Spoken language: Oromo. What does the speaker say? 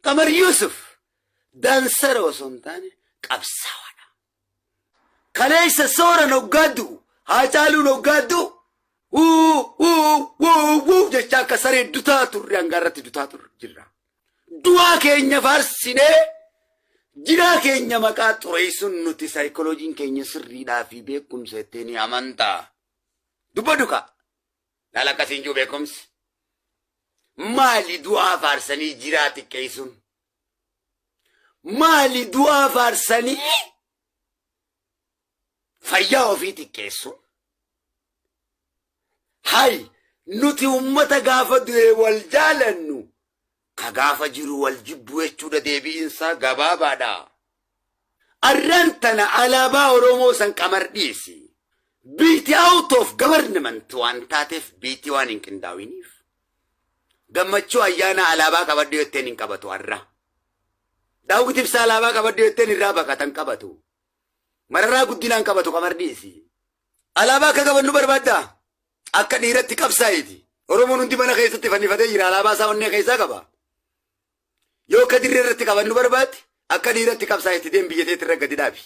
Qamar Yusuf dansara osoo hin taane qabsaa'aadha. Kaleessa soora noggaaddu Haacaaluu noggaaddu jecha akka saree dutaa turre hangaarratti dutaa turre jirra. Du'aa keenya faarsinee jiraa keenya maqaa xureessuun nuti saayikolojiin keenya sirriidhaa fi beekumsa ittiin amantaa. Dubbadhu ka laala akkasiin jiru beekumsi. Maali du'aa faarsanii jiraa xiqqeessuun? Maali du'aa faarsanii fayyaa ofii xiqqeessuun? Hay nuti ummata gaafa du'e wal jaalannu ka gaafa jiru wal jibbu jechuudha deebiinsaa gabaabaadha. Arraan tana alaabaa Oromoo san Qamar dhiisi. Biitii out of government waan taateef biitii waan hin qindaa'iniif. Gammachuu ayyaana alaabaa qabaddu jetteen hin qabatu har'a. Daawwiti ibsa alaabaa qabaddu jetteen irraa baqatan qabatu. Mararaa guddinaan qabatu Qamar dhiisi. Alaabaa akka qabannu barbaaddaa? Akka dhiiratti qabsaa'iti. Oromoon hundi mana keessatti fannifatee jira alaabaa isaa onnee keessaa qaba. Yoo akka dirree irratti qabannu barbaadde akka dhiiratti qabsaa'iti deem biyya teetti irra gadi dhaabi.